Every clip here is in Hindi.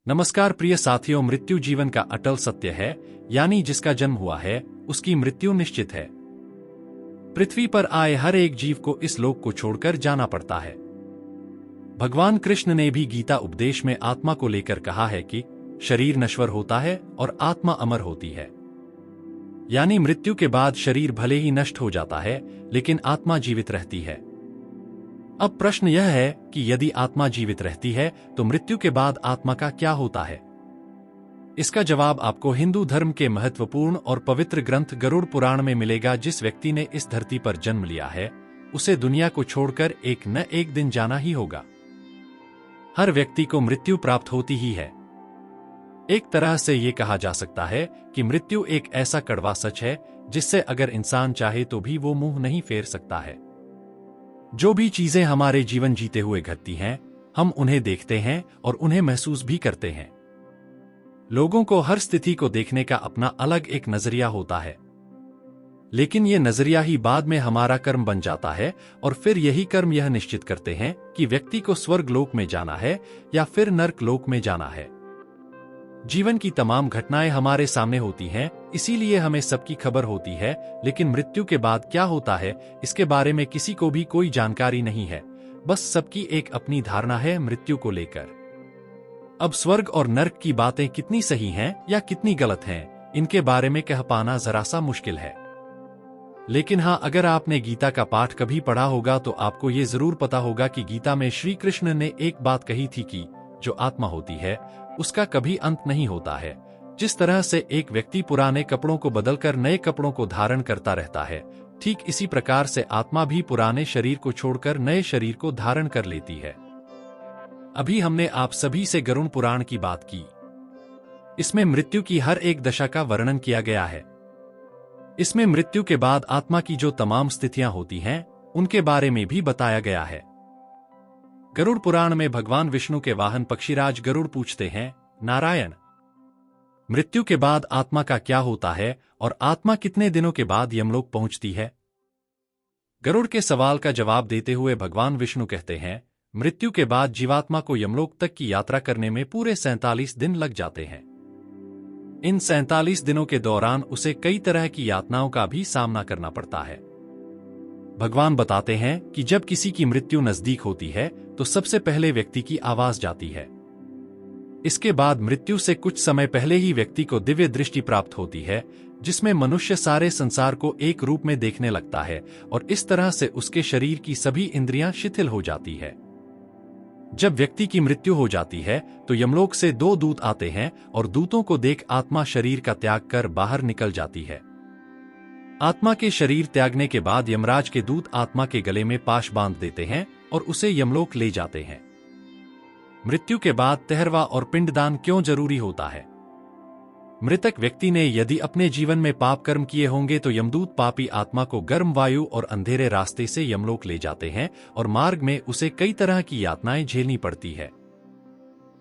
नमस्कार प्रिय साथियों, मृत्यु जीवन का अटल सत्य है, यानी जिसका जन्म हुआ है उसकी मृत्यु निश्चित है। पृथ्वी पर आए हर एक जीव को इस लोक को छोड़कर जाना पड़ता है। भगवान कृष्ण ने भी गीता उपदेश में आत्मा को लेकर कहा है कि शरीर नश्वर होता है और आत्मा अमर होती है। यानी मृत्यु के बाद शरीर भले ही नष्ट हो जाता है, लेकिन आत्मा जीवित रहती है। अब प्रश्न यह है कि यदि आत्मा जीवित रहती है तो मृत्यु के बाद आत्मा का क्या होता है? इसका जवाब आपको हिंदू धर्म के महत्वपूर्ण और पवित्र ग्रंथ गरुड़ पुराण में मिलेगा। जिस व्यक्ति ने इस धरती पर जन्म लिया है, उसे दुनिया को छोड़कर एक न एक दिन जाना ही होगा। हर व्यक्ति को मृत्यु प्राप्त होती ही है। एक तरह से ये कहा जा सकता है कि मृत्यु एक ऐसा कड़वा सच है जिससे अगर इंसान चाहे तो भी वो मुंह नहीं फेर सकता है। जो भी चीजें हमारे जीवन जीते हुए घटती हैं, हम उन्हें देखते हैं और उन्हें महसूस भी करते हैं। लोगों को हर स्थिति को देखने का अपना अलग एक नजरिया होता है, लेकिन ये नजरिया ही बाद में हमारा कर्म बन जाता है और फिर यही कर्म यह निश्चित करते हैं कि व्यक्ति को स्वर्ग लोक में जाना है या फिर नर्क लोक में जाना है। जीवन की तमाम घटनाएं हमारे सामने होती हैं, इसीलिए हमें सबकी खबर होती है, लेकिन मृत्यु के बाद क्या होता है इसके बारे में किसी को भी कोई जानकारी नहीं है। बस सबकी एक अपनी धारणा है मृत्यु को लेकर। अब स्वर्ग और नर्क की बातें कितनी सही हैं या कितनी गलत हैं, इनके बारे में कह पाना जरा सा मुश्किल है। लेकिन हाँ, अगर आपने गीता का पाठ कभी पढ़ा होगा तो आपको ये जरूर पता होगा कि गीता में श्री कृष्ण ने एक बात कही थी कि जो आत्मा होती है उसका कभी अंत नहीं होता है। जिस तरह से एक व्यक्ति पुराने कपड़ों को बदलकर नए कपड़ों को धारण करता रहता है, ठीक इसी प्रकार से आत्मा भी पुराने शरीर को छोड़कर नए शरीर को धारण कर लेती है। अभी हमने आप सभी से गरुड़ पुराण की बात की। इसमें मृत्यु की हर एक दशा का वर्णन किया गया है। इसमें मृत्यु के बाद आत्मा की जो तमाम स्थितियां होती हैं, उनके बारे में भी बताया गया है। गरुड़ पुराण में भगवान विष्णु के वाहन पक्षीराज गरुड़ पूछते हैं, नारायण, मृत्यु के बाद आत्मा का क्या होता है और आत्मा कितने दिनों के बाद यमलोक पहुंचती है? गरुड़ के सवाल का जवाब देते हुए भगवान विष्णु कहते हैं, मृत्यु के बाद जीवात्मा को यमलोक तक की यात्रा करने में पूरे 47 दिन लग जाते हैं। इन 47 दिनों के दौरान उसे कई तरह की यातनाओं का भी सामना करना पड़ता है। भगवान बताते हैं कि जब किसी की मृत्यु नजदीक होती है तो सबसे पहले व्यक्ति की आवाज जाती है। इसके बाद मृत्यु से कुछ समय पहले ही व्यक्ति को दिव्य दृष्टि प्राप्त होती है, जिसमें मनुष्य सारे संसार को एक रूप में देखने लगता है और इस तरह से उसके शरीर की सभी इंद्रियां शिथिल हो जाती है। जब व्यक्ति की मृत्यु हो जाती है तो यमलोक से 2 दूत आते हैं और दूतों को देख आत्मा शरीर का त्याग कर बाहर निकल जाती है। आत्मा के शरीर त्यागने के बाद यमराज के दूत आत्मा के गले में पाश बांध देते हैं और उसे यमलोक ले जाते हैं। मृत्यु के बाद तहरवा और पिंडदान क्यों जरूरी होता है? मृतक व्यक्ति ने यदि अपने जीवन में पाप कर्म किए होंगे तो यमदूत पापी आत्मा को गर्म वायु और अंधेरे रास्ते से यमलोक ले जाते हैं और मार्ग में उसे कई तरह की यातनाएं झेलनी पड़ती है।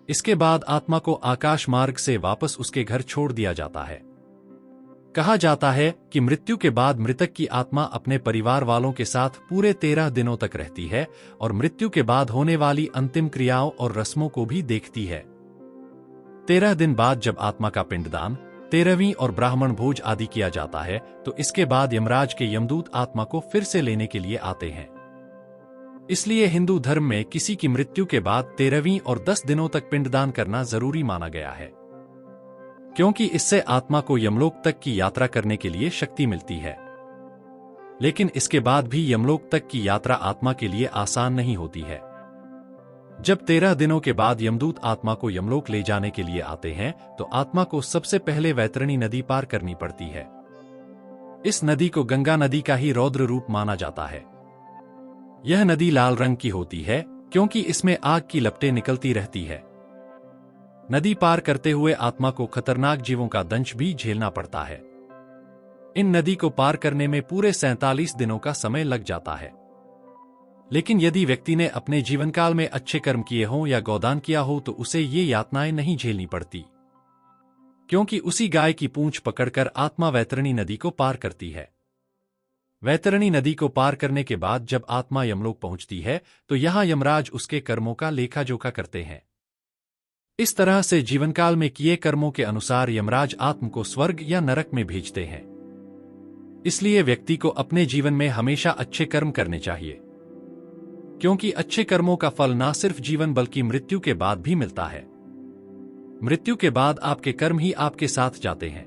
इसके बाद आत्मा को आकाश मार्ग से वापस उसके घर छोड़ दिया जाता है। कहा जाता है कि मृत्यु के बाद मृतक की आत्मा अपने परिवार वालों के साथ पूरे 13 दिनों तक रहती है और मृत्यु के बाद होने वाली अंतिम क्रियाओं और रस्मों को भी देखती है। 13 दिन बाद जब आत्मा का पिंडदान, 13वीं और ब्राह्मण भोज आदि किया जाता है तो इसके बाद यमराज के यमदूत आत्मा को फिर से लेने के लिए आते हैं। इसलिए हिंदू धर्म में किसी की मृत्यु के बाद 13वीं और 10 दिनों तक पिंडदान करना जरूरी माना गया है, क्योंकि इससे आत्मा को यमलोक तक की यात्रा करने के लिए शक्ति मिलती है। लेकिन इसके बाद भी यमलोक तक की यात्रा आत्मा के लिए आसान नहीं होती है। जब 13 दिनों के बाद यमदूत आत्मा को यमलोक ले जाने के लिए आते हैं तो आत्मा को सबसे पहले वैतरणी नदी पार करनी पड़ती है। इस नदी को गंगा नदी का ही रौद्र रूप माना जाता है। यह नदी लाल रंग की होती है क्योंकि इसमें आग की लपटें निकलती रहती है। नदी पार करते हुए आत्मा को खतरनाक जीवों का दंश भी झेलना पड़ता है। इन नदी को पार करने में पूरे 47 दिनों का समय लग जाता है। लेकिन यदि व्यक्ति ने अपने जीवनकाल में अच्छे कर्म किए हों या गोदान किया हो तो उसे ये यातनाएं नहीं झेलनी पड़ती, क्योंकि उसी गाय की पूंछ पकड़कर आत्मा वैतरणी नदी को पार करती है। वैतरणी नदी को पार करने के बाद जब आत्मा यमलोक पहुंचती है तो यहां यमराज उसके कर्मों का लेखा जोखा करते हैं। इस तरह से जीवनकाल में किए कर्मों के अनुसार यमराज आत्मा को स्वर्ग या नरक में भेजते हैं। इसलिए व्यक्ति को अपने जीवन में हमेशा अच्छे कर्म करने चाहिए, क्योंकि अच्छे कर्मों का फल ना सिर्फ जीवन बल्कि मृत्यु के बाद भी मिलता है। मृत्यु के बाद आपके कर्म ही आपके साथ जाते हैं।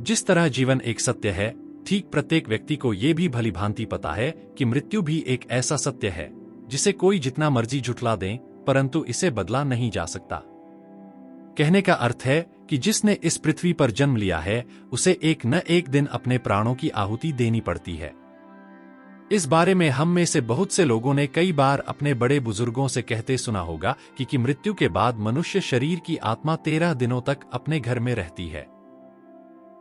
जिस तरह जीवन एक सत्य है, ठीक प्रत्येक व्यक्ति को यह भी भली भांति पता है कि मृत्यु भी एक ऐसा सत्य है जिसे कोई जितना मर्जी झुठला दे, परंतु इसे बदला नहीं जा सकता। कहने का अर्थ है कि जिसने इस पृथ्वी पर जन्म लिया है उसे एक न एक दिन अपने प्राणों की आहुति देनी पड़ती है। इस बारे में हम में से बहुत से लोगों ने कई बार अपने बड़े बुजुर्गों से कहते सुना होगा कि मृत्यु के बाद मनुष्य शरीर की आत्मा 13 दिनों तक अपने घर में रहती है।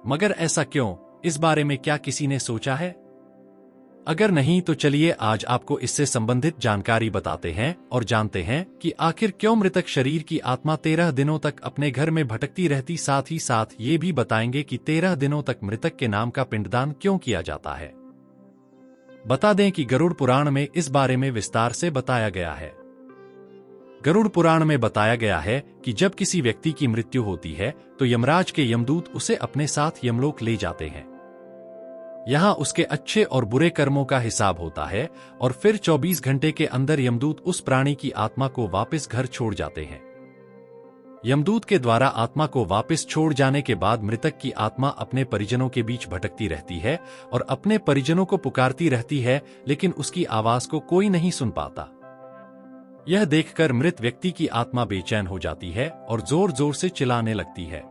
मगर ऐसा क्यों? इस बारे में क्या किसी ने सोचा है? अगर नहीं तो चलिए आज आपको इससे संबंधित जानकारी बताते हैं और जानते हैं कि आखिर क्यों मृतक शरीर की आत्मा 13 दिनों तक अपने घर में भटकती रहती। साथ ही साथ ये भी बताएंगे कि 13 दिनों तक मृतक के नाम का पिंडदान क्यों किया जाता है। बता दें कि गरुड़ पुराण में इस बारे में विस्तार से बताया गया है। गरुड़ पुराण में बताया गया है कि जब किसी व्यक्ति की मृत्यु होती है तो यमराज के यमदूत उसे अपने साथ यमलोक ले जाते हैं। यहां उसके अच्छे और बुरे कर्मों का हिसाब होता है और फिर 24 घंटे के अंदर यमदूत उस प्राणी की आत्मा को वापस घर छोड़ जाते हैं। यमदूत के द्वारा आत्मा को वापस छोड़ जाने के बाद मृतक की आत्मा अपने परिजनों के बीच भटकती रहती है और अपने परिजनों को पुकारती रहती है, लेकिन उसकी आवाज को कोई नहीं सुन पाता। यह देखकर मृत व्यक्ति की आत्मा बेचैन हो जाती है और जोर जोर से चिल्लाने लगती है।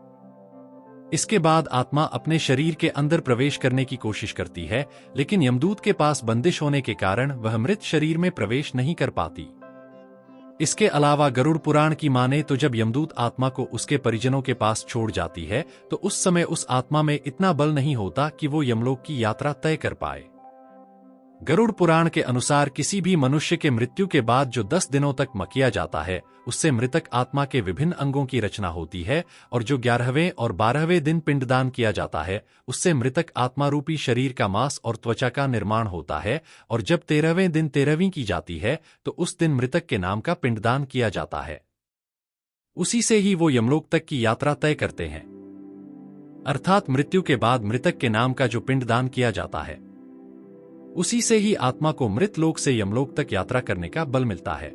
इसके बाद आत्मा अपने शरीर के अंदर प्रवेश करने की कोशिश करती है, लेकिन यमदूत के पास बंदिश होने के कारण वह मृत शरीर में प्रवेश नहीं कर पाती। इसके अलावा गरुड़ पुराण की माने तो जब यमदूत आत्मा को उसके परिजनों के पास छोड़ जाती है तो उस समय उस आत्मा में इतना बल नहीं होता कि वो यमलोक की यात्रा तय कर पाए। गरुड़ पुराण के अनुसार किसी भी मनुष्य के मृत्यु के बाद जो 10 दिनों तक मकिया जाता है उससे मृतक आत्मा के विभिन्न अंगों की रचना होती है, और जो 11वें और 12वें दिन पिंडदान किया जाता है उससे मृतक आत्मा रूपी शरीर का मांस और त्वचा का निर्माण होता है, और जब 13वें दिन 13वीं की जाती है तो उस दिन मृतक के नाम का पिंडदान किया जाता है। उसी से ही वो यमलोक तक की यात्रा तय करते हैं। अर्थात मृत्यु के बाद मृतक के नाम का जो पिंडदान किया जाता है उसी से ही आत्मा को मृत लोक से यमलोक तक यात्रा करने का बल मिलता है।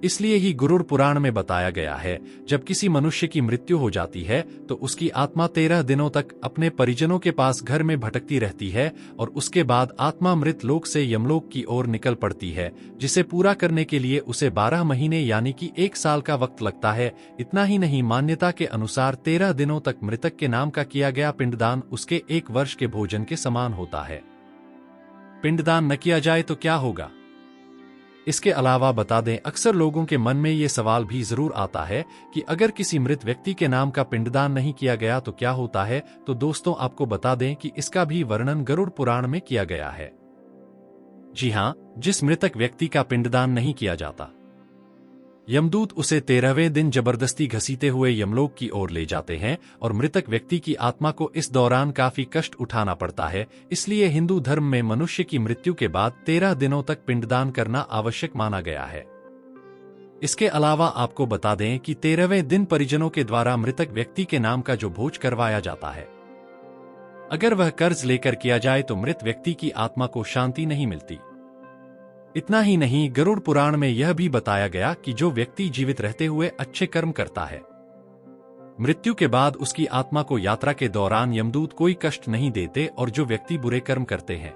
इसलिए ही गरुड़ पुराण में बताया गया है जब किसी मनुष्य की मृत्यु हो जाती है तो उसकी आत्मा 13 दिनों तक अपने परिजनों के पास घर में भटकती रहती है और उसके बाद आत्मा मृत लोक से यमलोक की ओर निकल पड़ती है, जिसे पूरा करने के लिए उसे 12 महीने यानी कि 1 साल का वक्त लगता है। इतना ही नहीं, मान्यता के अनुसार 13 दिनों तक मृतक के नाम का किया गया पिंडदान उसके 1 वर्ष के भोजन के समान होता है। पिंडदान न किया जाए तो क्या होगा? इसके अलावा बता दें, अक्सर लोगों के मन में ये सवाल भी जरूर आता है कि अगर किसी मृत व्यक्ति के नाम का पिंडदान नहीं किया गया तो क्या होता है। तो दोस्तों आपको बता दें कि इसका भी वर्णन गरुड़ पुराण में किया गया है। जी हां, जिस मृतक व्यक्ति का पिंडदान नहीं किया जाता यमदूत उसे 13वें दिन जबरदस्ती घसीटे हुए यमलोक की ओर ले जाते हैं और मृतक व्यक्ति की आत्मा को इस दौरान काफी कष्ट उठाना पड़ता है। इसलिए हिंदू धर्म में मनुष्य की मृत्यु के बाद 13 दिनों तक पिंडदान करना आवश्यक माना गया है। इसके अलावा आपको बता दें कि 13वें दिन परिजनों के द्वारा मृतक व्यक्ति के नाम का जो भोज करवाया जाता है, अगर वह कर्ज लेकर किया जाए तो मृत व्यक्ति की आत्मा को शांति नहीं मिलती। इतना ही नहीं, गरुड़ पुराण में यह भी बताया गया कि जो व्यक्ति जीवित रहते हुए अच्छे कर्म करता है, मृत्यु के बाद उसकी आत्मा को यात्रा के दौरान यमदूत कोई कष्ट नहीं देते, और जो व्यक्ति बुरे कर्म करते हैं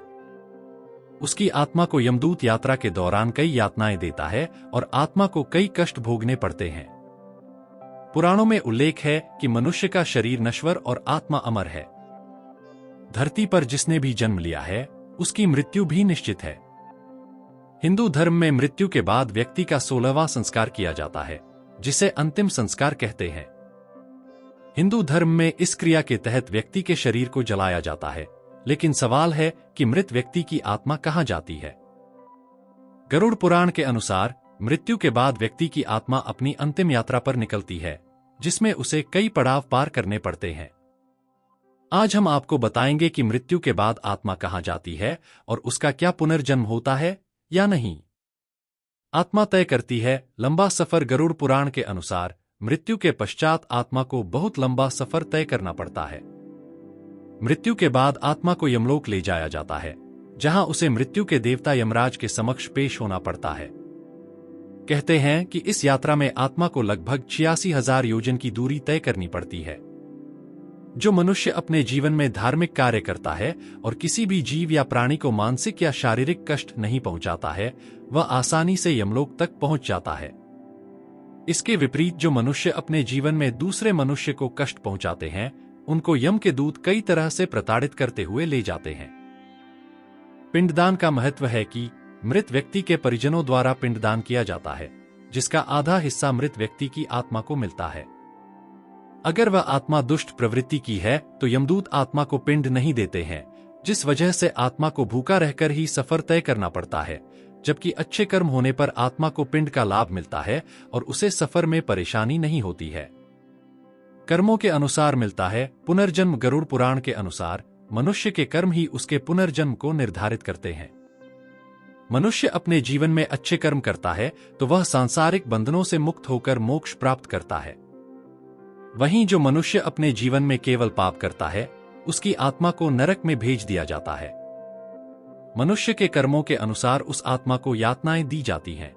उसकी आत्मा को यमदूत यात्रा के दौरान कई यातनाएं देता है और आत्मा को कई कष्ट भोगने पड़ते हैं। पुराणों में उल्लेख है कि मनुष्य का शरीर नश्वर और आत्मा अमर है। धरती पर जिसने भी जन्म लिया है उसकी मृत्यु भी निश्चित है। हिंदू धर्म में मृत्यु के बाद व्यक्ति का 16वां संस्कार किया जाता है, जिसे अंतिम संस्कार कहते हैं। हिंदू धर्म में इस क्रिया के तहत व्यक्ति के शरीर को जलाया जाता है, लेकिन सवाल है कि मृत व्यक्ति की आत्मा कहां जाती है। गरुड़ पुराण के अनुसार मृत्यु के बाद व्यक्ति की आत्मा अपनी अंतिम यात्रा पर निकलती है, जिसमें उसे कई पड़ाव पार करने पड़ते हैं। आज हम आपको बताएंगे कि मृत्यु के बाद आत्मा कहां जाती है और उसका क्या पुनर्जन्म होता है या नहीं। आत्मा तय करती है लंबा सफर। गरुड़ पुराण के अनुसार मृत्यु के पश्चात आत्मा को बहुत लंबा सफर तय करना पड़ता है। मृत्यु के बाद आत्मा को यमलोक ले जाया जाता है, जहां उसे मृत्यु के देवता यमराज के समक्ष पेश होना पड़ता है। कहते हैं कि इस यात्रा में आत्मा को लगभग 86,000 योजन की दूरी तय करनी पड़ती है। जो मनुष्य अपने जीवन में धार्मिक कार्य करता है और किसी भी जीव या प्राणी को मानसिक या शारीरिक कष्ट नहीं पहुंचाता है, वह आसानी से यमलोक तक पहुंच जाता है। इसके विपरीत जो मनुष्य अपने जीवन में दूसरे मनुष्य को कष्ट पहुंचाते हैं, उनको यम के दूत कई तरह से प्रताड़ित करते हुए ले जाते हैं। पिंडदान का महत्व है कि मृत व्यक्ति के परिजनों द्वारा पिंडदान किया जाता है, जिसका आधा हिस्सा मृत व्यक्ति की आत्मा को मिलता है। अगर वह आत्मा दुष्ट प्रवृत्ति की है तो यमदूत आत्मा को पिंड नहीं देते हैं, जिस वजह से आत्मा को भूखा रहकर ही सफर तय करना पड़ता है, जबकि अच्छे कर्म होने पर आत्मा को पिंड का लाभ मिलता है और उसे सफर में परेशानी नहीं होती है। कर्मों के अनुसार मिलता है पुनर्जन्म। गरुड़ पुराण के अनुसार मनुष्य के कर्म ही उसके पुनर्जन्म को निर्धारित करते हैं। मनुष्य अपने जीवन में अच्छे कर्म करता है तो वह सांसारिक बंधनों से मुक्त होकर मोक्ष प्राप्त करता है। वहीं जो मनुष्य अपने जीवन में केवल पाप करता है, उसकी आत्मा को नरक में भेज दिया जाता है। मनुष्य के कर्मों के अनुसार उस आत्मा को यातनाएं दी जाती हैं।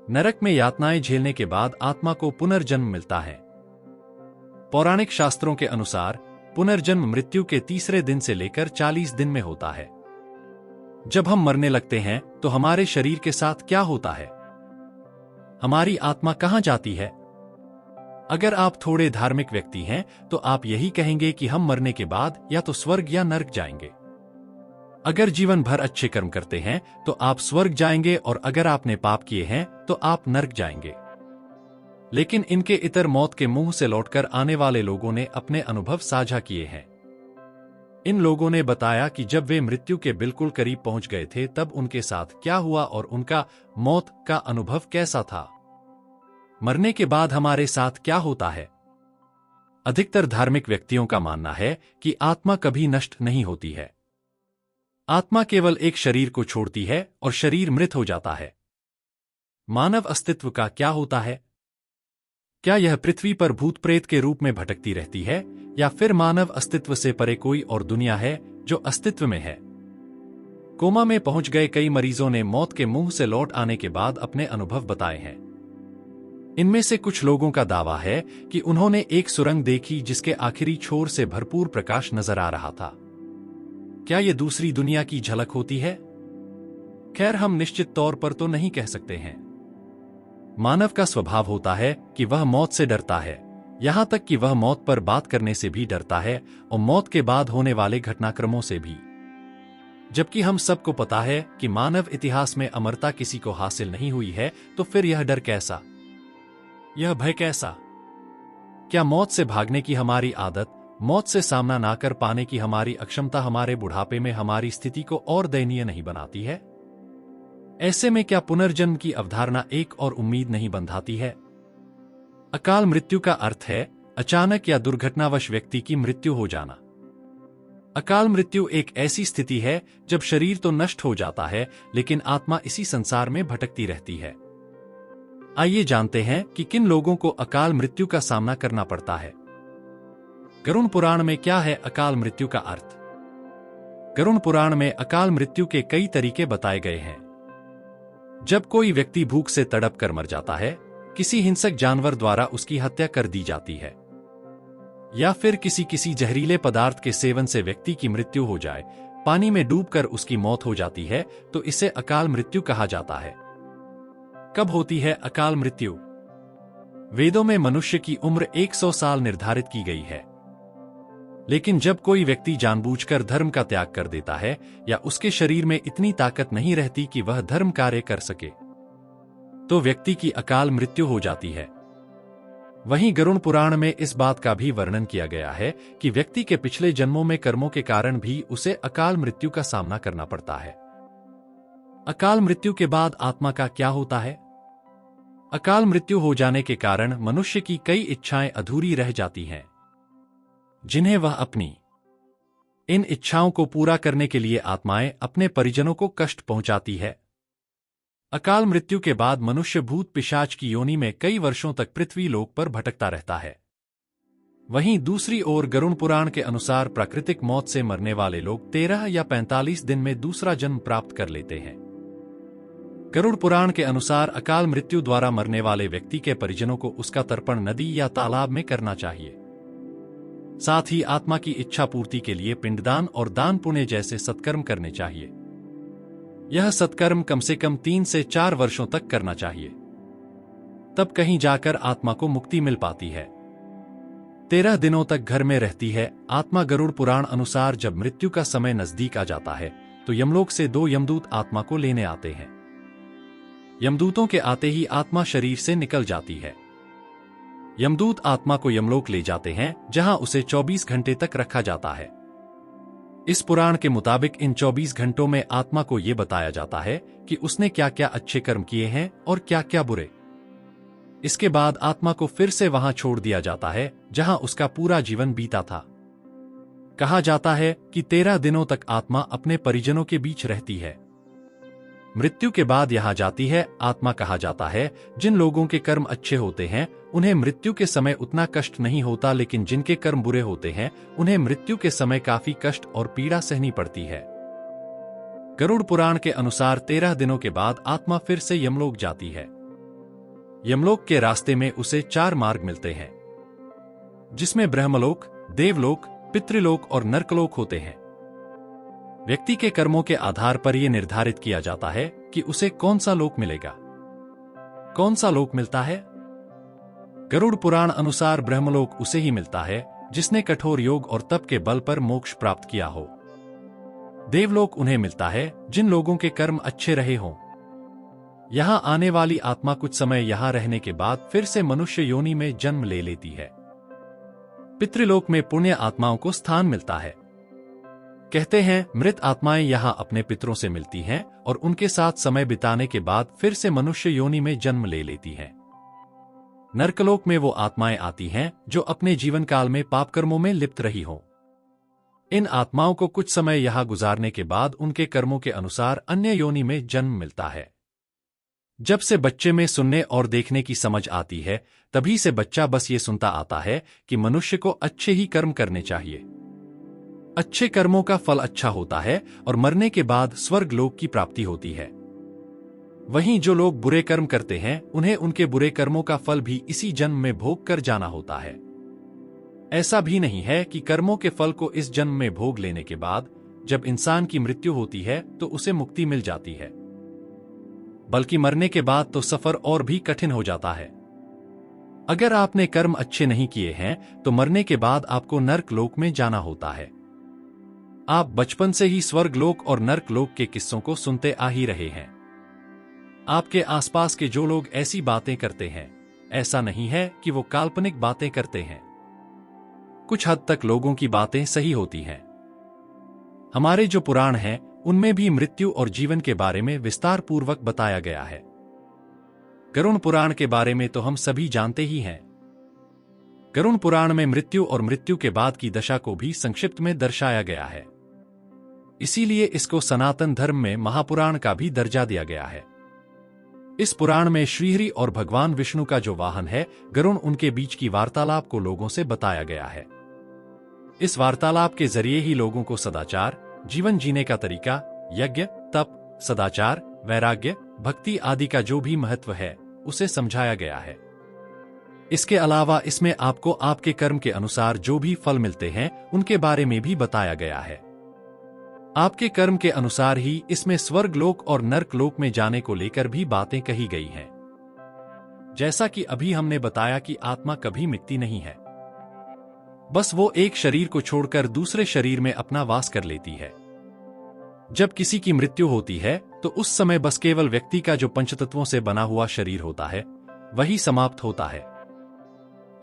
नरक में यातनाएं झेलने के बाद आत्मा को पुनर्जन्म मिलता है। पौराणिक शास्त्रों के अनुसार पुनर्जन्म मृत्यु के तीसरे दिन से लेकर 40 दिन में होता है। जब हम मरने लगते हैं तो हमारे शरीर के साथ क्या होता है? हमारी आत्मा कहां जाती है? अगर आप थोड़े धार्मिक व्यक्ति हैं तो आप यही कहेंगे कि हम मरने के बाद या तो स्वर्ग या नरक जाएंगे। अगर जीवन भर अच्छे कर्म करते हैं तो आप स्वर्ग जाएंगे और अगर आपने पाप किए हैं तो आप नरक जाएंगे। लेकिन इनके इतर मौत के मुंह से लौटकर आने वाले लोगों ने अपने अनुभव साझा किए हैं। इन लोगों ने बताया कि जब वे मृत्यु के बिल्कुल करीब पहुंच गए थे तब उनके साथ क्या हुआ और उनका मौत का अनुभव कैसा था। मरने के बाद हमारे साथ क्या होता है? अधिकतर धार्मिक व्यक्तियों का मानना है कि आत्मा कभी नष्ट नहीं होती है। आत्मा केवल एक शरीर को छोड़ती है और शरीर मृत हो जाता है। मानव अस्तित्व का क्या होता है? क्या यह पृथ्वी पर भूत प्रेत के रूप में भटकती रहती है या फिर मानव अस्तित्व से परे कोई और दुनिया है जो अस्तित्व में है? कोमा में पहुंच गए कई मरीजों ने मौत के मुंह से लौट आने के बाद अपने अनुभव बताए हैं। इनमें से कुछ लोगों का दावा है कि उन्होंने एक सुरंग देखी जिसके आखिरी छोर से भरपूर प्रकाश नजर आ रहा था। क्या यह दूसरी दुनिया की झलक होती है? खैर, हम निश्चित तौर पर तो नहीं कह सकते हैं। मानव का स्वभाव होता है कि वह मौत से डरता है, यहां तक कि वह मौत पर बात करने से भी डरता है और मौत के बाद होने वाले घटनाक्रमों से भी। जबकि हम सबको पता है कि मानव इतिहास में अमरता किसी को हासिल नहीं हुई है, तो फिर यह डर कैसा? यह भय कैसा? क्या मौत से भागने की हमारी आदत, मौत से सामना ना कर पाने की हमारी अक्षमता हमारे बुढ़ापे में हमारी स्थिति को और दयनीय नहीं बनाती है? ऐसे में क्या पुनर्जन्म की अवधारणा एक और उम्मीद नहीं बंधाती है? अकाल मृत्यु का अर्थ है अचानक या दुर्घटनावश व्यक्ति की मृत्यु हो जाना। अकाल मृत्यु एक ऐसी स्थिति है जब शरीर तो नष्ट हो जाता है लेकिन आत्मा इसी संसार में भटकती रहती है। आइए जानते हैं कि किन लोगों को अकाल मृत्यु का सामना करना पड़ता है। गरुड़ पुराण में क्या है अकाल मृत्यु का अर्थ? गरुड़ पुराण में अकाल मृत्यु के कई तरीके बताए गए हैं। जब कोई व्यक्ति भूख से तड़प कर मर जाता है, किसी हिंसक जानवर द्वारा उसकी हत्या कर दी जाती है, या फिर किसी जहरीले पदार्थ के सेवन से व्यक्ति की मृत्यु हो जाए, पानी में डूबकर उसकी मौत हो जाती है, तो इसे अकाल मृत्यु कहा जाता है। कब होती है अकाल मृत्यु? वेदों में मनुष्य की उम्र 100 साल निर्धारित की गई है। लेकिन जब कोई व्यक्ति जानबूझकर धर्म का त्याग कर देता है या उसके शरीर में इतनी ताकत नहीं रहती कि वह धर्म कार्य कर सके, तो व्यक्ति की अकाल मृत्यु हो जाती है। वहीं गरुड़ पुराण में इस बात का भी वर्णन किया गया है कि व्यक्ति के पिछले जन्मों में कर्मों के कारण भी उसे अकाल मृत्यु का सामना करना पड़ता है। अकाल मृत्यु के बाद आत्मा का क्या होता है? अकाल मृत्यु हो जाने के कारण मनुष्य की कई इच्छाएं अधूरी रह जाती हैं, जिन्हें वह अपनी इन इच्छाओं को पूरा करने के लिए आत्माएं अपने परिजनों को कष्ट पहुंचाती है। अकाल मृत्यु के बाद मनुष्य भूत पिशाच की योनि में कई वर्षों तक पृथ्वी लोक पर भटकता रहता है। वहीं दूसरी ओर गरुड़ पुराण के अनुसार प्राकृतिक मौत से मरने वाले लोग 13 या 45 दिन में दूसरा जन्म प्राप्त कर लेते हैं। गरुड़ पुराण के अनुसार अकाल मृत्यु द्वारा मरने वाले व्यक्ति के परिजनों को उसका तर्पण नदी या तालाब में करना चाहिए। साथ ही आत्मा की इच्छा पूर्ति के लिए पिंडदान और दान पुण्य जैसे सत्कर्म करने चाहिए। यह सत्कर्म कम से कम 3 से 4 वर्षों तक करना चाहिए, तब कहीं जाकर आत्मा को मुक्ति मिल पाती है। 13 दिनों तक घर में रहती है आत्मा। गरुड़ पुराण अनुसार जब मृत्यु का समय नजदीक आ जाता है तो यमलोक से 2 यमदूत आत्मा को लेने आते हैं। यमदूतों के आते ही आत्मा शरीर से निकल जाती है। यमदूत आत्मा को यमलोक ले जाते हैं, जहां उसे 24 घंटे तक रखा जाता है। इस पुराण के मुताबिक इन 24 घंटों में आत्मा को यह बताया जाता है कि उसने क्या क्या अच्छे कर्म किए हैं और क्या क्या बुरे। इसके बाद आत्मा को फिर से वहां छोड़ दिया जाता है जहां उसका पूरा जीवन बीता था। कहा जाता है कि 13 दिनों तक आत्मा अपने परिजनों के बीच रहती है। मृत्यु के बाद यहां जाती है आत्मा। कहा जाता है जिन लोगों के कर्म अच्छे होते हैं उन्हें मृत्यु के समय उतना कष्ट नहीं होता, लेकिन जिनके कर्म बुरे होते हैं उन्हें मृत्यु के समय काफी कष्ट और पीड़ा सहनी पड़ती है। गरुड़ पुराण के अनुसार 13 दिनों के बाद आत्मा फिर से यमलोक जाती है। यमलोक के रास्ते में उसे 4 मार्ग मिलते हैं, जिसमें ब्रह्मलोक, देवलोक, पितृलोक और नरकलोक होते हैं। व्यक्ति के कर्मों के आधार पर यह निर्धारित किया जाता है कि उसे कौन सा लोक मिलेगा। कौन सा लोक मिलता है? गरुड़ पुराण अनुसार ब्रह्मलोक उसे ही मिलता है जिसने कठोर योग और तप के बल पर मोक्ष प्राप्त किया हो। देवलोक उन्हें मिलता है जिन लोगों के कर्म अच्छे रहे हों। यहां आने वाली आत्मा कुछ समय यहां रहने के बाद फिर से मनुष्य योनि में जन्म ले लेती है। पितृलोक में पुण्य आत्माओं को स्थान मिलता है। कहते हैं मृत आत्माएं यहां अपने पितरों से मिलती हैं और उनके साथ समय बिताने के बाद फिर से मनुष्य योनि में जन्म ले लेती हैं। नरकलोक में वो आत्माएं आती हैं जो अपने जीवन काल में पाप कर्मों में लिप्त रही हों। इन आत्माओं को कुछ समय यहां गुजारने के बाद उनके कर्मों के अनुसार अन्य योनि में जन्म मिलता है। जब से बच्चे में सुनने और देखने की समझ आती है, तभी से बच्चा बस ये सुनता आता है कि मनुष्य को अच्छे ही कर्म करने चाहिए। अच्छे कर्मों का फल अच्छा होता है और मरने के बाद स्वर्ग लोक की प्राप्ति होती है। वहीं जो लोग बुरे कर्म करते हैं उन्हें उनके बुरे कर्मों का फल भी इसी जन्म में भोग कर जाना होता है। ऐसा भी नहीं है कि कर्मों के फल को इस जन्म में भोग लेने के बाद जब इंसान की मृत्यु होती है तो उसे मुक्ति मिल जाती है, बल्कि मरने के बाद तो सफर और भी कठिन हो जाता है। अगर आपने कर्म अच्छे नहीं किए हैं तो मरने के बाद आपको नर्क लोक में जाना होता है। आप बचपन से ही स्वर्ग लोक और नर्क लोक के किस्सों को सुनते आ ही रहे हैं। आपके आसपास के जो लोग ऐसी बातें करते हैं, ऐसा नहीं है कि वो काल्पनिक बातें करते हैं। कुछ हद तक लोगों की बातें सही होती हैं। हमारे जो पुराण हैं उनमें भी मृत्यु और जीवन के बारे में विस्तार पूर्वक बताया गया है। गरुड़ पुराण के बारे में तो हम सभी जानते ही हैं। गरुड़ पुराण में मृत्यु और मृत्यु के बाद की दशा को भी संक्षिप्त में दर्शाया गया है। इसीलिए इसको सनातन धर्म में महापुराण का भी दर्जा दिया गया है। इस पुराण में श्रीहरि और भगवान विष्णु का जो वाहन है गरुड़, उनके बीच की वार्तालाप को लोगों से बताया गया है। इस वार्तालाप के जरिए ही लोगों को सदाचार, जीवन जीने का तरीका, यज्ञ, तप, सदाचार, वैराग्य, भक्ति आदि का जो भी महत्व है उसे समझाया गया है। इसके अलावा इसमें आपको आपके कर्म के अनुसार जो भी फल मिलते हैं उनके बारे में भी बताया गया है। आपके कर्म के अनुसार ही इसमें स्वर्ग लोक और नर्क लोक में जाने को लेकर भी बातें कही गई हैं। जैसा कि अभी हमने बताया कि आत्मा कभी मिटती नहीं है, बस वो एक शरीर को छोड़कर दूसरे शरीर में अपना वास कर लेती है। जब किसी की मृत्यु होती है तो उस समय बस केवल व्यक्ति का जो पंचतत्वों से बना हुआ शरीर होता है वही समाप्त होता है।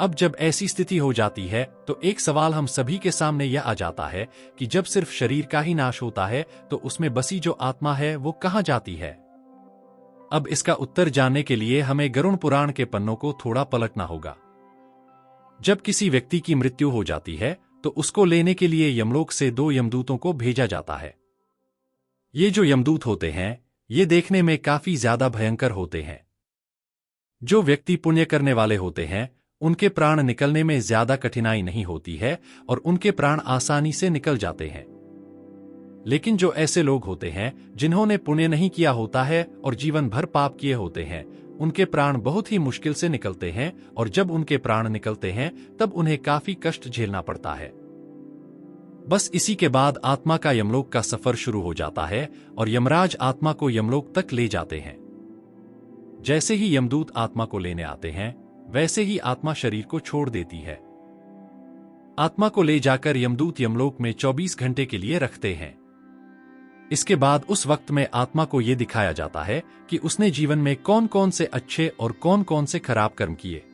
अब जब ऐसी स्थिति हो जाती है तो एक सवाल हम सभी के सामने यह आ जाता है कि जब सिर्फ शरीर का ही नाश होता है तो उसमें बसी जो आत्मा है वो कहां जाती है? अब इसका उत्तर जानने के लिए हमें गरुड़ पुराण के पन्नों को थोड़ा पलटना होगा। जब किसी व्यक्ति की मृत्यु हो जाती है तो उसको लेने के लिए यमलोक से 2 यमदूतों को भेजा जाता है। ये जो यमदूत होते हैं ये देखने में काफी ज्यादा भयंकर होते हैं। जो व्यक्ति पुण्य करने वाले होते हैं उनके प्राण निकलने में ज्यादा कठिनाई नहीं होती है और उनके प्राण आसानी से निकल जाते हैं। लेकिन जो ऐसे लोग होते हैं जिन्होंने पुण्य नहीं किया होता है और जीवन भर पाप किए होते हैं, उनके प्राण बहुत ही मुश्किल से निकलते हैं और जब उनके प्राण निकलते हैं तब उन्हें काफी कष्ट झेलना पड़ता है। बस इसी के बाद आत्मा का यमलोक का सफर शुरू हो जाता है और यमराज आत्मा को यमलोक तक ले जाते हैं। जैसे ही यमदूत आत्मा को लेने आते हैं वैसे ही आत्मा शरीर को छोड़ देती है। आत्मा को ले जाकर यमदूत यमलोक में 24 घंटे के लिए रखते हैं। इसके बाद उस वक्त में आत्मा को यह दिखाया जाता है कि उसने जीवन में कौन कौन से अच्छे और कौन कौन से खराब कर्म किए।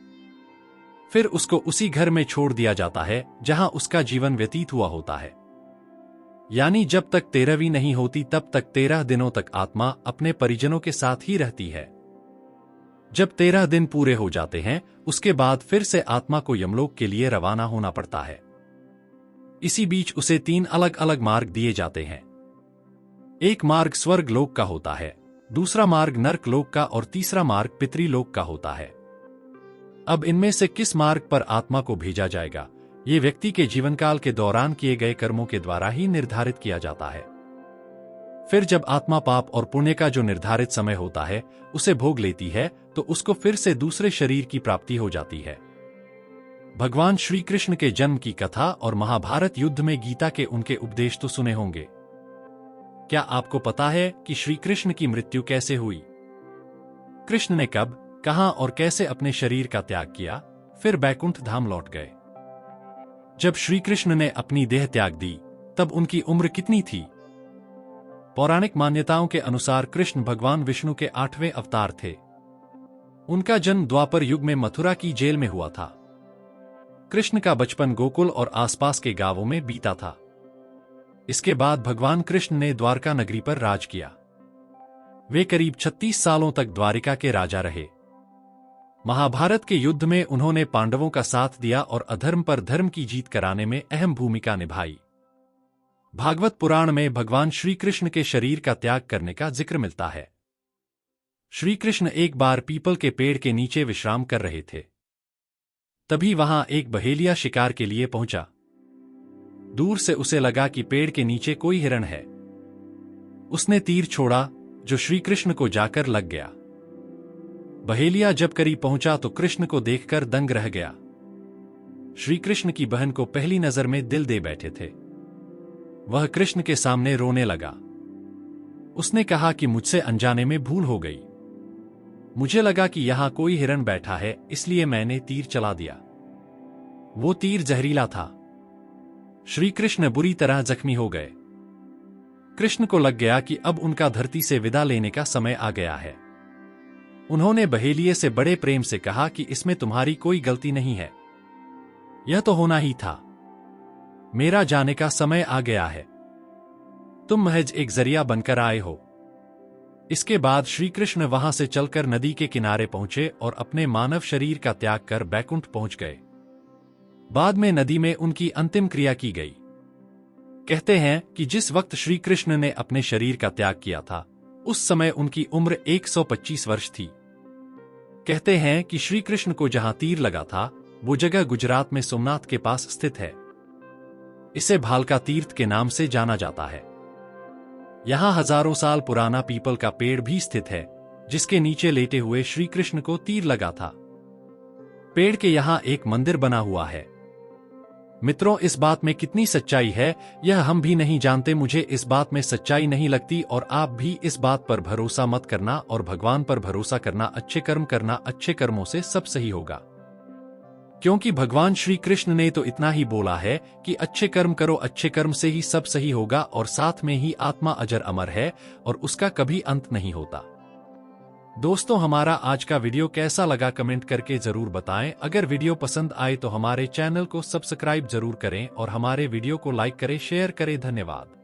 फिर उसको उसी घर में छोड़ दिया जाता है जहां उसका जीवन व्यतीत हुआ होता है। यानी जब तक 13वीं नहीं होती तब तक 13 दिनों तक आत्मा अपने परिजनों के साथ ही रहती है। जब 13 दिन पूरे हो जाते हैं उसके बाद फिर से आत्मा को यमलोक के लिए रवाना होना पड़ता है। इसी बीच उसे 3 अलग अलग मार्ग दिए जाते हैं। एक मार्ग स्वर्ग लोक का होता है, दूसरा मार्ग नर्क लोक का और तीसरा मार्ग पितृलोक का होता है। अब इनमें से किस मार्ग पर आत्मा को भेजा जाएगा, ये व्यक्ति के जीवनकाल के दौरान किए गए कर्मों के द्वारा ही निर्धारित किया जाता है। फिर जब आत्मा पाप और पुण्य का जो निर्धारित समय होता है उसे भोग लेती है तो उसको फिर से दूसरे शरीर की प्राप्ति हो जाती है। भगवान श्री कृष्ण के जन्म की कथा और महाभारत युद्ध में गीता के उनके उपदेश तो सुने होंगे। क्या आपको पता है कि श्री कृष्ण की मृत्यु कैसे हुई? कृष्ण ने कब, कहां और कैसे अपने शरीर का त्याग किया, फिर बैकुंठ धाम लौट गए? जब श्री कृष्ण ने अपनी देह त्याग दी तब उनकी उम्र कितनी थी? पौराणिक मान्यताओं के अनुसार कृष्ण भगवान विष्णु के 8वें अवतार थे। उनका जन्म द्वापर युग में मथुरा की जेल में हुआ था। कृष्ण का बचपन गोकुल और आसपास के गांवों में बीता था। इसके बाद भगवान कृष्ण ने द्वारका नगरी पर राज किया। वे करीब 36 सालों तक द्वारिका के राजा रहे। महाभारत के युद्ध में उन्होंने पांडवों का साथ दिया और अधर्म पर धर्म की जीत कराने में अहम भूमिका निभाई। भागवत पुराण में भगवान श्री कृष्ण के शरीर का त्याग करने का जिक्र मिलता है। श्री कृष्ण एक बार पीपल के पेड़ के नीचे विश्राम कर रहे थे। तभी वहां एक बहेलिया शिकार के लिए पहुंचा। दूर से उसे लगा कि पेड़ के नीचे कोई हिरण है। उसने तीर छोड़ा जो श्री कृष्ण को जाकर लग गया। बहेलिया जब करीब पहुंचा तो कृष्ण को देखकर दंग रह गया। श्री कृष्ण की बहन को पहली नजर में दिल दे बैठे थे। वह कृष्ण के सामने रोने लगा। उसने कहा कि मुझसे अनजाने में भूल हो गई। मुझे लगा कि यहां कोई हिरण बैठा है इसलिए मैंने तीर चला दिया। वो तीर जहरीला था। श्री कृष्ण बुरी तरह जख्मी हो गए। कृष्ण को लग गया कि अब उनका धरती से विदा लेने का समय आ गया है। उन्होंने बहेलिये से बड़े प्रेम से कहा कि इसमें तुम्हारी कोई गलती नहीं है। यह तो होना ही था। मेरा जाने का समय आ गया है। तुम महज एक जरिया बनकर आए हो। इसके बाद श्री कृष्ण वहां से चलकर नदी के किनारे पहुंचे और अपने मानव शरीर का त्याग कर बैकुंठ पहुंच गए। बाद में नदी में उनकी अंतिम क्रिया की गई। कहते हैं कि जिस वक्त श्री कृष्ण ने अपने शरीर का त्याग किया था उस समय उनकी उम्र 125 वर्ष थी। कहते हैं कि श्री कृष्ण को जहां तीर लगा था वो जगह गुजरात में सोमनाथ के पास स्थित है। इसे भालका तीर्थ के नाम से जाना जाता है। यहां हजारों साल पुराना पीपल का पेड़ भी स्थित है जिसके नीचे लेटे हुए श्री कृष्ण को तीर लगा था। पेड़ के यहां एक मंदिर बना हुआ है। मित्रों, इस बात में कितनी सच्चाई है यह हम भी नहीं जानते। मुझे इस बात में सच्चाई नहीं लगती और आप भी इस बात पर भरोसा मत करना और भगवान पर भरोसा करना। अच्छे कर्म करना, अच्छे कर्मों से सब सही होगा। क्योंकि भगवान श्री कृष्ण ने तो इतना ही बोला है कि अच्छे कर्म करो, अच्छे कर्म से ही सब सही होगा और साथ में ही आत्मा अजर अमर है और उसका कभी अंत नहीं होता। दोस्तों, हमारा आज का वीडियो कैसा लगा कमेंट करके जरूर बताएं। अगर वीडियो पसंद आए तो हमारे चैनल को सब्सक्राइब जरूर करें और हमारे वीडियो को लाइक करें, शेयर करें। धन्यवाद।